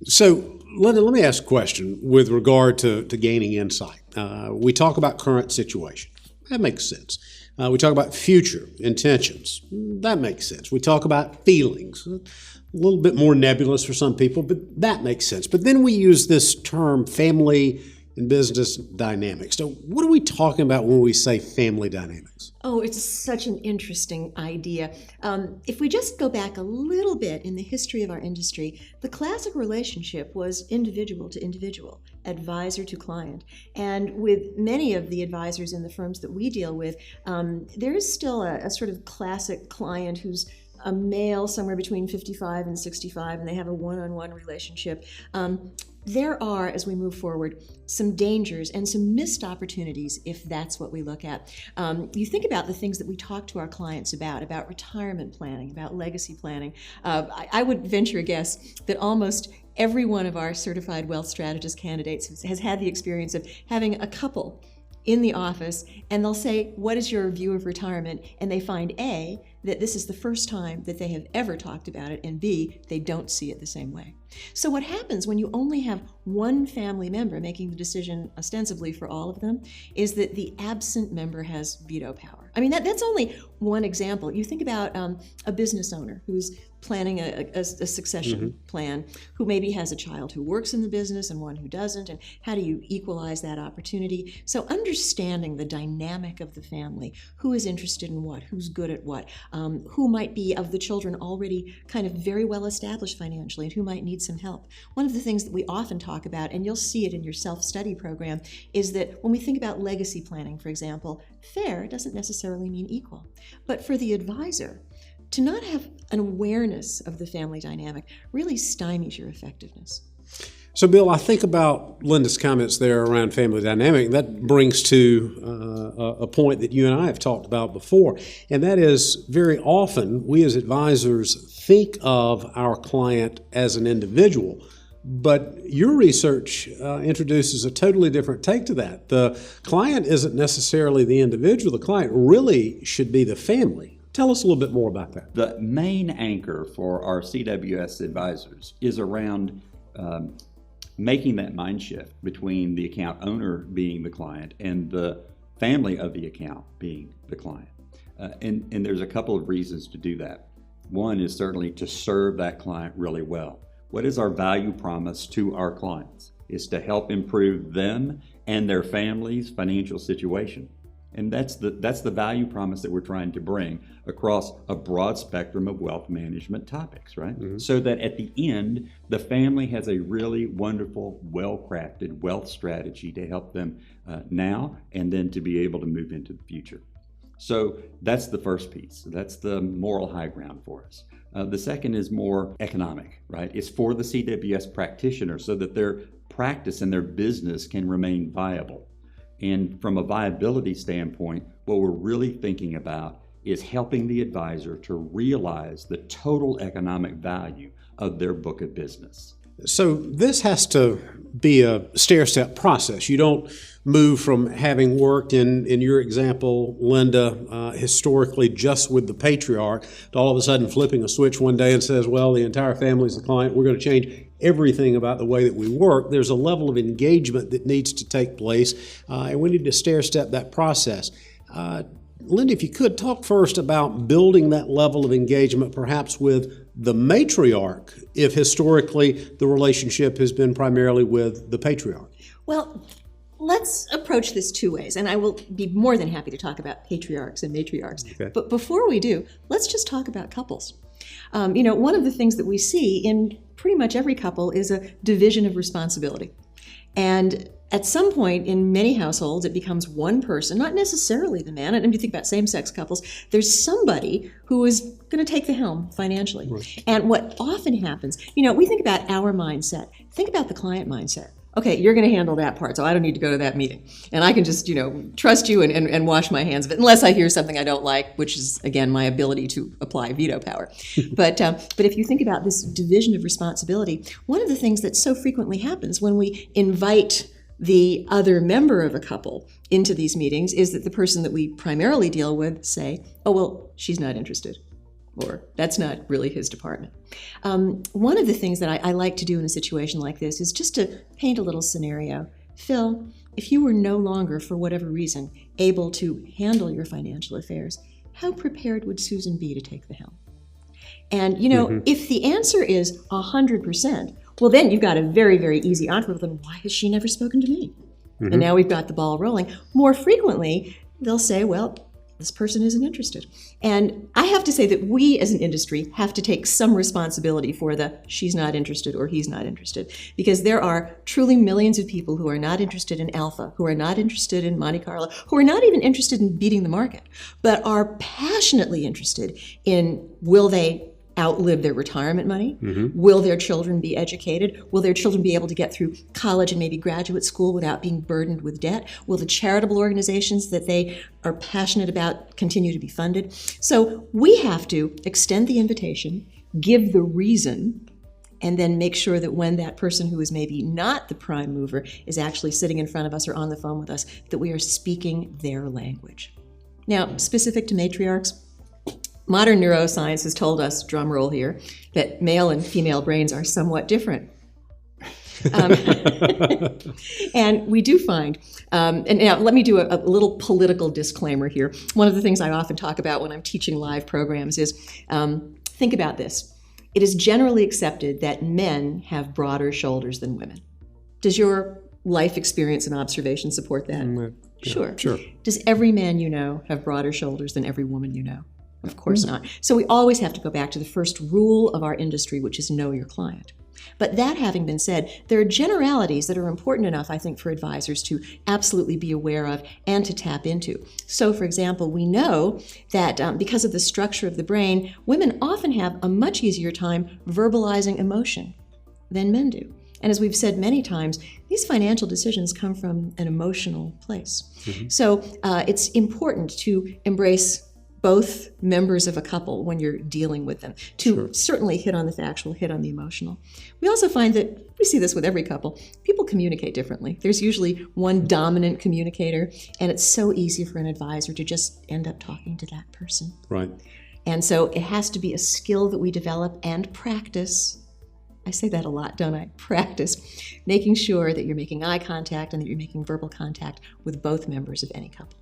So let me ask a question with regard to gaining insight. We talk about current situation. That makes sense. We talk about future intentions. That makes sense. We talk about feelings. A little bit more nebulous for some people, but that makes sense. But then we use this term family and business dynamics. So what are we talking about when we say family dynamics? Oh, it's such an interesting idea. If we just go back a little bit in the history of our industry, the classic relationship was individual to individual, advisor to client. And with many of the advisors in the firms that we deal with, there is still a sort of classic client who's a male somewhere between 55 and 65, and they have a one-on-one relationship. There are, as we move forward, some dangers and some missed opportunities if that's what we look at. You think about the things that we talk to our clients about retirement planning, about legacy planning. I would venture a guess that almost every one of our certified wealth strategist candidates has had the experience of having a couple in the office, and they'll say, what is your view of retirement? And they find A, that this is the first time that they have ever talked about it, and B, they don't see it the same way. So what happens when you only have one family member making the decision ostensibly for all of them is that the absent member has veto power. I mean, that's only one example. You think about a business owner who's planning a succession plan, who maybe has a child who works in the business and one who doesn't, and how do you equalize that opportunity? So understanding the dynamic of the family, who is interested in what, who's good at what, who might be of the children already kind of very well established financially and who might need some help. One of the things that we often talk about, and you'll see it in your self-study program, is that when we think about legacy planning, for example, fair doesn't necessarily mean equal. But for the advisor, to not have an awareness of the family dynamic really stymies your effectiveness. So, Bill, I think about Linda's comments there around family dynamic. That brings to a point that you and I have talked about before, and that is very often we as advisors think of our client as an individual, but your research introduces a totally different take to that. The client isn't necessarily the individual. The client really should be the family. Tell us a little bit more about that. The main anchor for our CWS advisors is around making that mind shift between the account owner being the client and the family of the account being the client. And there's a couple of reasons to do that. One is certainly to serve that client really well. What is our value promise to our clients? Is to help improve them and their family's financial situation. And that's the value promise that we're trying to bring across a broad spectrum of wealth management topics, right? So that at the end, the family has a really wonderful, well-crafted wealth strategy to help them now and then to be able to move into the future. So that's the first piece. That's the moral high ground for us. The second is more economic, right? It's for the CWS practitioner so that their practice and their business can remain viable. And from a viability standpoint, what we're really thinking about is helping the advisor to realize the total economic value of their book of business. So this has to be a stair-step process. You don't move from having worked in your example, Linda, historically just with the patriarch, to all of a sudden flipping a switch one day and says, well, the entire family's the client. We're going to change everything about the way that we work. There's a level of engagement that needs to take place, and we need to stair-step that process. Linda, if you could, talk first about building that level of engagement, perhaps with the matriarch, if historically the relationship has been primarily with the patriarch. Well, let's approach this two ways, and I will be more than happy to talk about patriarchs and matriarchs. Okay. But before we do, let's just talk about couples. One of the things that we see in pretty much every couple is a division of responsibility. And at some point in many households, it becomes one person, not necessarily the man. And if you think about same-sex couples, there's somebody who is going to take the helm financially. Right. And what often happens, we think about our mindset. Think about the client mindset. Okay, you're going to handle that part, so I don't need to go to that meeting. And I can just, trust you and wash my hands of it, unless I hear something I don't like, which is, again, my ability to apply veto power. But if you think about this division of responsibility, one of the things that so frequently happens when we invite the other member of a couple into these meetings is that the person that we primarily deal with say, oh, well, she's not interested. or that's not really his department. One of the things that I like to do in a situation like this is just to paint a little scenario. Phil, if you were no longer, for whatever reason, able to handle your financial affairs, how prepared would Susan be to take the helm? And, you know, if the answer is 100%, well, then you've got a very, very easy answer. Then why has she never spoken to me? And now we've got the ball rolling. More frequently, they'll say, well, this person isn't interested. And I have to say that we as an industry have to take some responsibility for the she's not interested or he's not interested, because there are truly millions of people who are not interested in alpha, who are not interested in Monte Carlo, who are not even interested in beating the market, but are passionately interested in, will they outlive their retirement money? Will their children be educated? Will their children be able to get through college and maybe graduate school without being burdened with debt? Will the charitable organizations that they are passionate about continue to be funded? So we have to extend the invitation, give the reason, and then make sure that when that person who is maybe not the prime mover is actually sitting in front of us or on the phone with us, that we are speaking their language. Now, specific to matriarchs, modern neuroscience has told us, drum roll here, that male and female brains are somewhat different. And we do find, and now let me do a little political disclaimer here. One of the things I often talk about when I'm teaching live programs is, think about this. It is generally accepted that men have broader shoulders than women. Does your life experience and observation support that? Sure. Does every man you know have broader shoulders than every woman you know? Of course not. So we always have to go back to the first rule of our industry, which is know your client. But that having been said, there are generalities that are important enough, I think, for advisors to absolutely be aware of and to tap into. So, for example, we know that because of the structure of the brain, women often have a much easier time verbalizing emotion than men do. And as we've said many times, these financial decisions come from an emotional place. So it's important to embrace both members of a couple when you're dealing with them, to certainly hit on the factual, hit on the emotional. We also find that, we see this with every couple, people communicate differently. There's usually one dominant communicator, and it's so easy for an advisor to just end up talking to that person. Right. And so it has to be a skill that we develop and practice. I say that a lot, don't I? Practice, making sure that you're making eye contact and that you're making verbal contact with both members of any couple.